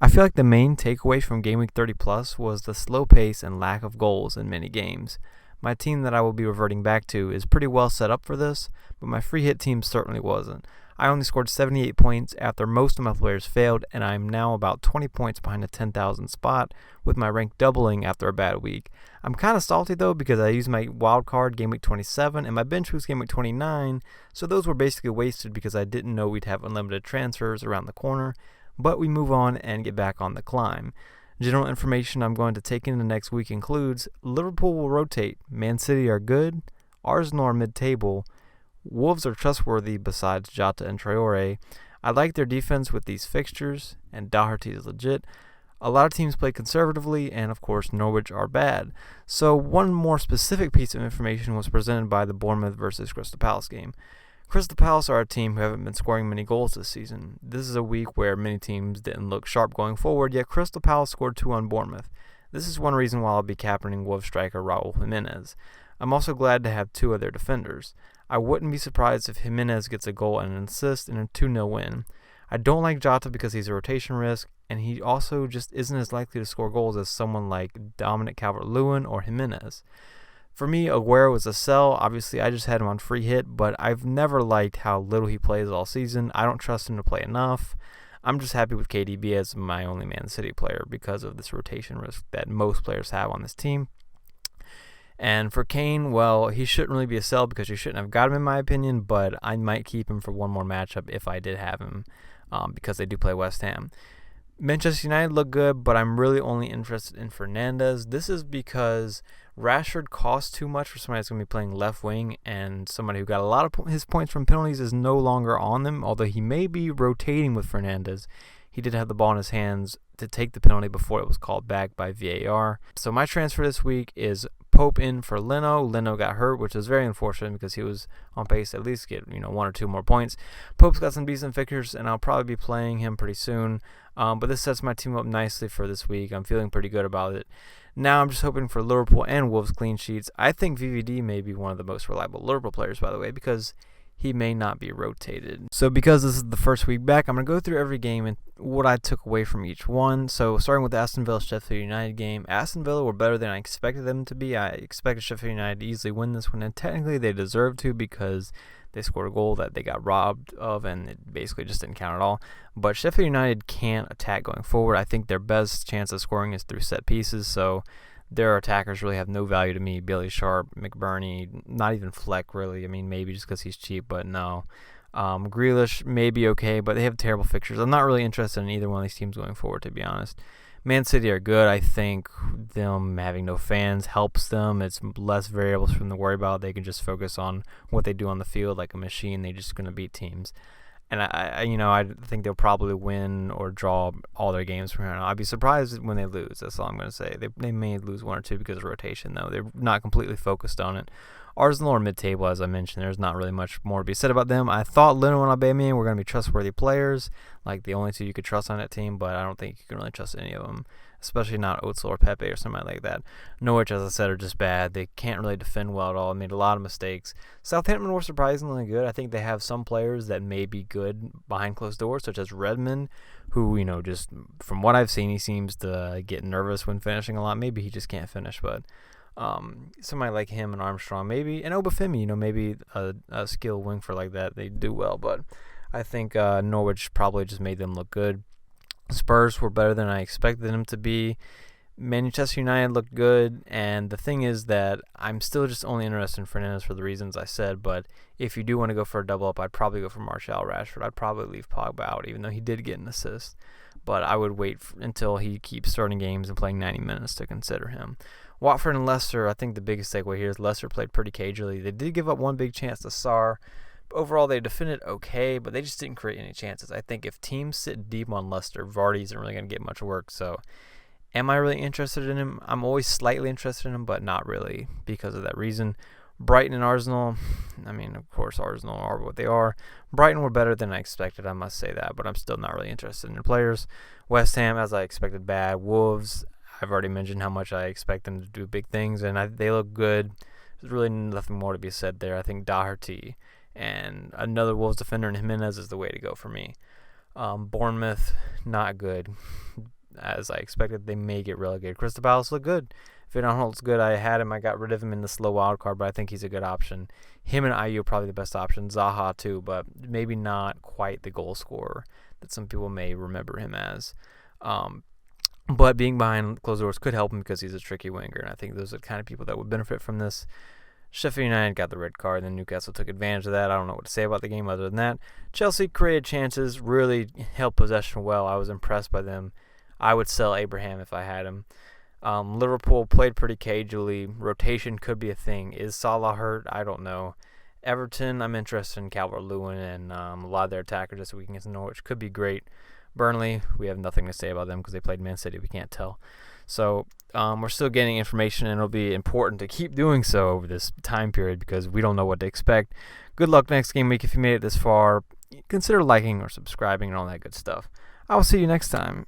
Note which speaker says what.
Speaker 1: I feel like the main takeaway from Game Week 30 Plus was the slow pace and lack of goals in many games. My team that I will be reverting back to is pretty well set up for this, but my free hit team certainly wasn't. I only scored 78 points after most of my players failed, and I am now about 20 points behind the 10,000 spot, with my rank doubling after a bad week. I'm kind of salty though because I used my wild card Game Week 27 and my bench boost Game Week 29, so those were basically wasted because I didn't know we'd have unlimited transfers around the corner. But we move on and get back on the climb. General information I'm going to take into next week includes Liverpool will rotate, Man City are good, Arsenal are mid-table, Wolves are trustworthy besides Jota and Traore. I like their defense with these fixtures, and Doherty is legit. A lot of teams play conservatively, and of course Norwich are bad. So one more specific piece of information was presented by the Bournemouth versus Crystal Palace game. Crystal Palace are a team who haven't been scoring many goals this season. This is a week where many teams didn't look sharp going forward, yet Crystal Palace scored 2 on Bournemouth. This is one reason why I'll be captaining Wolves striker Raul Jimenez. I'm also glad to have 2 of their defenders. I wouldn't be surprised if Jimenez gets a goal and an assist in a 2-0 win. I don't like Jota because he's a rotation risk, and he also just isn't as likely to score goals as someone like Dominic Calvert-Lewin or Jimenez. For me, Aguero is a sell. Obviously, I just had him on free hit, but I've never liked how little he plays all season. I don't trust him to play enough. I'm just happy with KDB as my only Man City player because of this rotation risk that most players have on this team. And for Kane, well, he shouldn't really be a sell because you shouldn't have got him in my opinion, but I might keep him for one more matchup if I did have him because they do play West Ham. Manchester United look good, but I'm really only interested in Fernandes. This is because Rashford costs too much for somebody that's going to be playing left wing, and somebody who got a lot of his points from penalties is no longer on them, although he may be rotating with Fernandes. He did have the ball in his hands to take the penalty before it was called back by VAR. So my transfer this week is Pope in for Leno. Leno got hurt, which is very unfortunate because he was on pace to at least get 1 or 2 more points. Pope's got some decent fixtures, and I'll probably be playing him pretty soon. But this sets my team up nicely for this week. I'm feeling pretty good about it. Now I'm just hoping for Liverpool and Wolves clean sheets. I think VVD may be one of the most reliable Liverpool players, by the way, because he may not be rotated. So because this is the first week back, I'm going to go through every game and what I took away from each one. So starting with the Aston Villa Sheffield United game, Aston Villa were better than I expected them to be. I expected Sheffield United to easily win this one, and technically they deserved to because they scored a goal that they got robbed of, and it basically just didn't count at all. But Sheffield United can't attack going forward. I think their best chance of scoring is through set pieces, so their attackers really have no value to me. Billy Sharp, McBurney, not even Fleck really. I mean, maybe just because he's cheap, but no. Grealish may be okay, but they have terrible fixtures. I'm not really interested in either one of these teams going forward, to be honest. Man City are good. I think them having no fans helps them. It's less variables for them to worry about. They can just focus on what they do on the field like a machine. They're just going to beat teams. And I think they'll probably win or draw all their games from here on out. I'd be surprised when they lose. That's all I'm going to say. They may lose 1 or 2 because of rotation, though. They're not completely focused on it. Arsenal are mid-table, as I mentioned. There's not really much more to be said about them. I thought Leno and Aubameyang were going to be trustworthy players, like the only 2 you could trust on that team, but I don't think you can really trust any of them, especially not Özil or Pepe or somebody like that. Norwich, as I said, are just bad. They can't really defend well at all. They made a lot of mistakes. Southampton were surprisingly good. I think they have some players that may be good behind closed doors, such as Redmond, who, just from what I've seen, he seems to get nervous when finishing a lot. Maybe he just can't finish, but somebody like him and Armstrong, maybe, and Obafemi, maybe a skill wing for like that, they do well. But I think Norwich probably just made them look good. Spurs were better than I expected them to be. Manchester United looked good, and the thing is that I'm still just only interested in Fernandes for the reasons I said, but if you do want to go for a double up, I'd probably go for Martial Rashford. I'd probably leave Pogba out, even though he did get an assist, but I would wait until he keeps starting games and playing 90 minutes to consider him. Watford and Leicester, I think the biggest takeaway here is Leicester played pretty cagey. They did give up 1 big chance to Sarr. Overall, they defended okay, but they just didn't create any chances. I think if teams sit deep on Leicester, Vardy isn't really going to get much work. So, am I really interested in him? I'm always slightly interested in him, but not really because of that reason. Brighton and Arsenal, of course, Arsenal are what they are. Brighton were better than I expected, I must say that, but I'm still not really interested in their players. West Ham, as I expected, bad. Wolves, I've already mentioned how much I expect them to do big things, and they look good. There's really nothing more to be said there. I think Doherty and another Wolves defender in Jimenez is the way to go for me. Bournemouth, not good. As I expected, they may get relegated. Crystal Palace look good. Van Holt's good. I had him. I got rid of him in the slow wild card, but I think he's a good option. Him and Ayew are probably the best option. Zaha too, but maybe not quite the goal scorer that some people may remember him as. But being behind closed doors could help him because he's a tricky winger, and I think those are the kind of people that would benefit from this. Sheffield United got the red card, and then Newcastle took advantage of that. I don't know what to say about the game other than that. Chelsea created chances, really held possession well. I was impressed by them. I would sell Abraham if I had him. Liverpool played pretty cagey. Rotation could be a thing. Is Salah hurt? I don't know. Everton, I'm interested in Calvert-Lewin and a lot of their attackers this week against Norwich. Could be great. Burnley, we have nothing to say about them because they played Man City. We can't tell. So we're still getting information, and it'll be important to keep doing so over this time period because we don't know what to expect. Good luck next game week. If you made it this far, consider liking or subscribing and all that good stuff. I will see you next time.